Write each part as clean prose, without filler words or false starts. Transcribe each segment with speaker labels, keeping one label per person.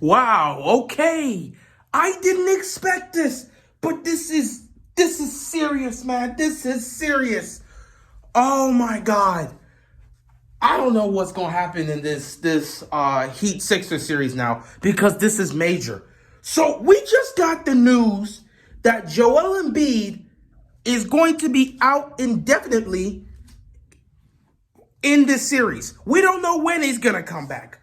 Speaker 1: Wow, okay. I didn't expect this, but this is serious, man. This is serious. Oh my god. I don't know what's going to happen in this Heat Sixers series now because this is major. So, we just got the news that Joel Embiid is going to be out indefinitely in this series. We don't know when he's going to come back.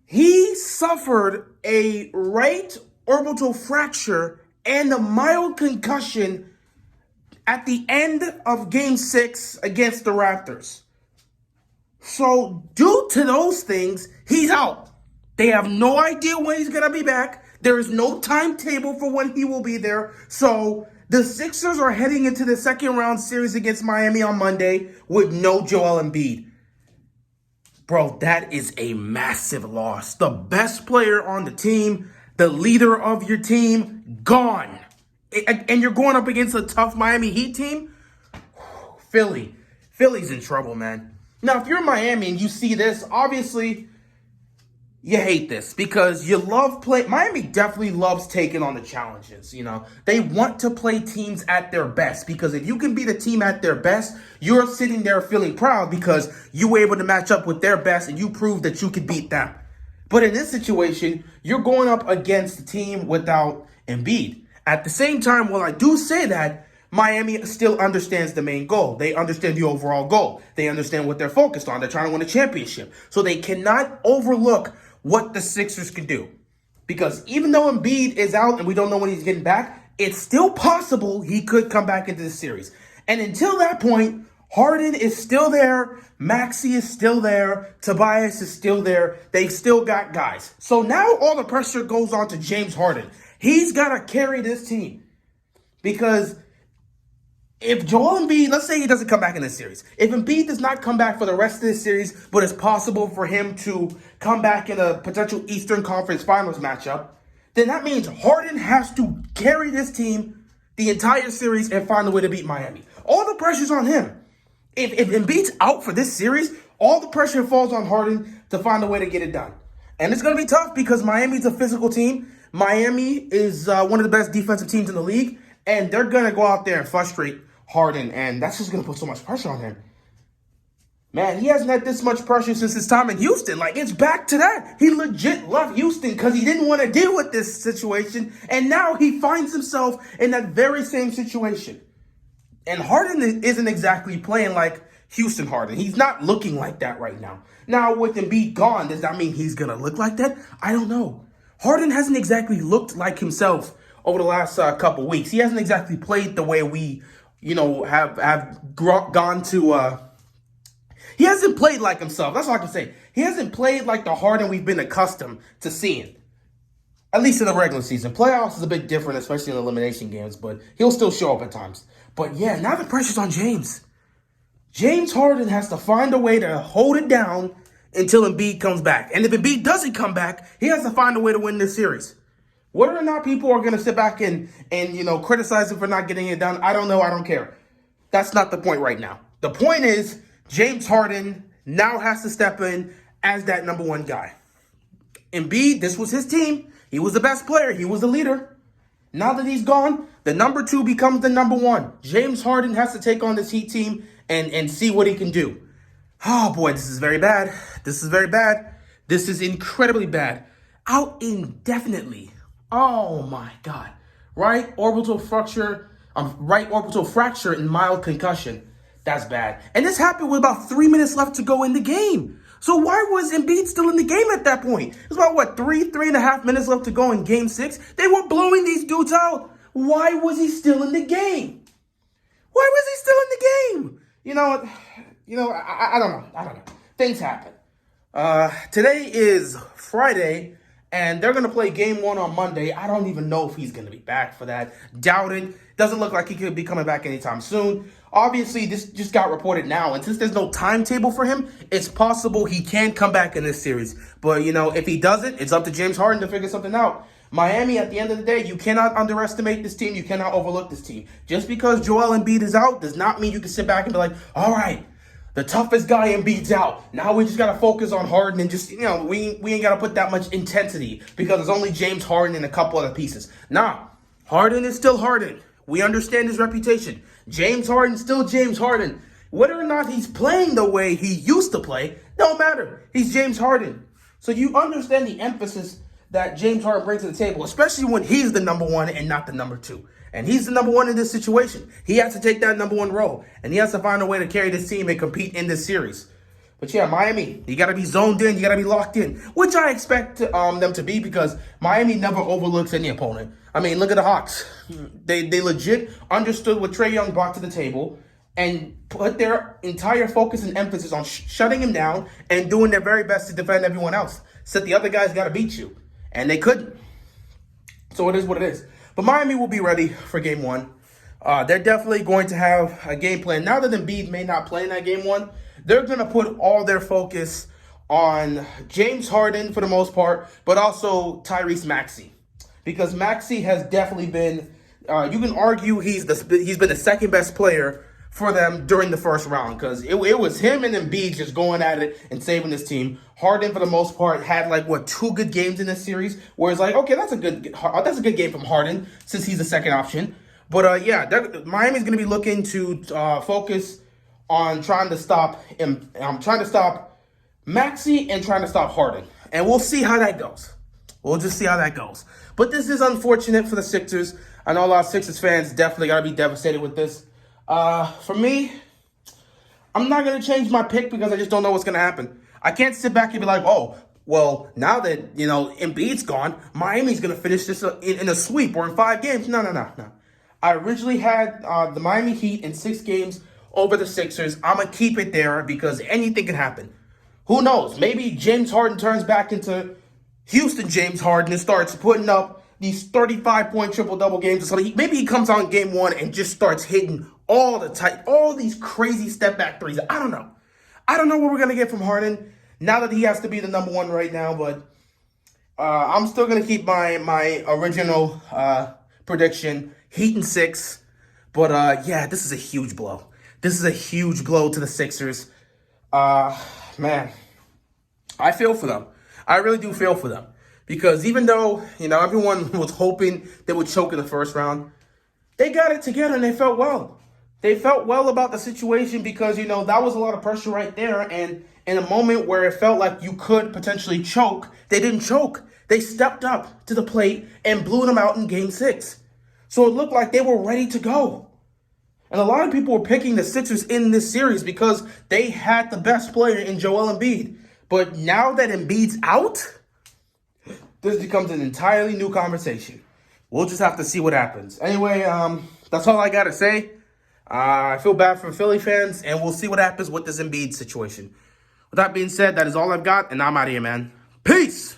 Speaker 1: He suffered a right orbital fracture and a mild concussion at the end of Game 6 against the Raptors. So, due to those things, he's out. They have no idea when he's going to be back. There is no timetable for when he will be there. So, the Sixers are heading into the second round series against Miami on Monday with no Joel Embiid. Bro, that is a massive loss. The best player on the team, the leader of your team, gone. And you're going up against a tough Miami Heat team? Philly's in trouble, man. Now, if you're in Miami and you see this, obviously, you hate this because you love play. Miami definitely loves taking on the challenges, They want to play teams at their best because if you can be the team at their best, you're sitting there feeling proud because you were able to match up with their best and you proved that you could beat them. But in this situation, you're going up against a team without Embiid. At the same time, while I do say that, Miami still understands the main goal. They understand the overall goal. They understand what they're focused on. They're trying to win a championship. So they cannot overlook what the Sixers can do. Because even though Embiid is out and we don't know when he's getting back, it's still possible he could come back into the series. And until that point, Harden is still there. Maxey is still there. Tobias is still there. They've still got guys. So now all the pressure goes on to James Harden. He's got to carry this team. Because if Joel Embiid, let's say he doesn't come back in this series. If Embiid does not come back for the rest of this series, but it's possible for him to come back in a potential Eastern Conference Finals matchup, then that means Harden has to carry this team the entire series and find a way to beat Miami. All the pressure's on him. If Embiid's out for this series, all the pressure falls on Harden to find a way to get it done. And it's going to be tough because Miami's a physical team. Miami is one of the best defensive teams in the league. And they're going to go out there and frustrate Harden, and that's just going to put so much pressure on him. Man, he hasn't had this much pressure since his time in Houston. Like, it's back to that. He legit left Houston because he didn't want to deal with this situation, and now he finds himself in that very same situation. And Harden isn't exactly playing like Houston Harden. He's not looking like that right now. Now, with Embiid gone, does that mean he's going to look like that? I don't know. Harden hasn't exactly looked like himself over the last couple weeks. He hasn't exactly played the way we have gone to, he hasn't played like himself. That's all I can say. He hasn't played like the Harden we've been accustomed to seeing. At least in the regular season. Playoffs is a bit different, especially in elimination games, but he'll still show up at times. But yeah, now the pressure's on James. James Harden has to find a way to hold it down until Embiid comes back. And if Embiid doesn't come back, he has to find a way to win this series. Whether or not people are going to sit back and criticize him for not getting it done, I don't know. I don't care. That's not the point right now. The point is James Harden now has to step in as that number one guy. Embiid, this was his team. He was the best player. He was the leader. Now that he's gone, the number two becomes the number one. James Harden has to take on this Heat team and see what he can do. Oh, boy, this is very bad. This is very bad. This is incredibly bad. Out indefinitely. Oh my God. Right orbital fracture and mild concussion. That's bad. And this happened with about 3 minutes left to go in the game. So why was Embiid still in the game at that point? It was about, three and a half minutes left to go in Game 6? They were blowing these dudes out. Why was he still in the game? Why was he still in the game? I don't know. Things happen. Today is Friday. And they're going to play game 1 on Monday. I don't even know if he's going to be back for that. Doubt it. Doesn't look like he could be coming back anytime soon. Obviously, this just got reported now. And since there's no timetable for him, it's possible he can come back in this series. But, if he doesn't, it's up to James Harden to figure something out. Miami, at the end of the day, you cannot underestimate this team. You cannot overlook this team. Just because Joel Embiid is out does not mean you can sit back and be like, all right, The toughest guy Embiid's out. Now we just gotta focus on Harden and just, we ain't gotta put that much intensity because there's only James Harden and a couple other pieces. Nah, Harden is still Harden. We understand his reputation. James Harden still James Harden. Whether or not he's playing the way he used to play, don't matter. He's James Harden. So you understand the emphasis that James Harden brings to the table, especially when he's the number one and not the number two. And he's the number one in this situation. He has to take that number one role. And he has to find a way to carry this team and compete in this series. But yeah, Miami, you got to be zoned in. You got to be locked in, which I expect them to be because Miami never overlooks any opponent. I mean, look at the Hawks. They legit understood what Trae Young brought to the table and put their entire focus and emphasis on shutting him down and doing their very best to defend everyone else. Said the other guys got to beat you. And they couldn't. So it is what it is. But Miami will be ready for game one. They're definitely going to have a game plan. Now that Embiid may not play in that game one, they're going to put all their focus on James Harden for the most part, but also Tyrese Maxey. Because Maxey has definitely been, you can argue he's been the second best player for them during the first round because it was him and Embiid just going at it and saving this team. Harden, for the most part, had 2 good games in this series, where it's okay, that's a good game from Harden since he's the second option. But Miami's going to be looking to focus on trying to stop Maxey and trying to stop Harden, and we'll see how that goes. We'll just see how that goes. But this is unfortunate for the Sixers. I know a lot of Sixers fans definitely got to be devastated with this. For me, I'm not going to change my pick because I just don't know what's going to happen. I can't sit back and be like, oh, well, now that, Embiid's gone, Miami's going to finish this in a sweep or in 5 games. No. I originally had the Miami Heat in 6 games over the Sixers. I'm going to keep it there because anything can happen. Who knows? Maybe James Harden turns back into Houston James Harden and starts putting up these 35-point triple-double games or something. Maybe he comes out in game 1 and just starts hitting all these crazy step-back threes. I don't know. I don't know what we're going to get from Harden now that he has to be the number one right now, but I'm still going to keep my original prediction, Heat in 6. But, this is a huge blow. This is a huge blow to the Sixers. Man, I feel for them. I really do feel for them. Because even though, everyone was hoping they would choke in the first round, they got it together and they felt well. They felt well about the situation because, that was a lot of pressure right there. And in a moment where it felt like you could potentially choke, they didn't choke. They stepped up to the plate and blew them out in game 6. So it looked like they were ready to go. And a lot of people were picking the Sixers in this series because they had the best player in Joel Embiid. But now that Embiid's out, this becomes an entirely new conversation. We'll just have to see what happens. Anyway, that's all I got to say. I feel bad for Philly fans, and we'll see what happens with this Embiid situation. With that being said, that is all I've got, and I'm out of here, man. Peace!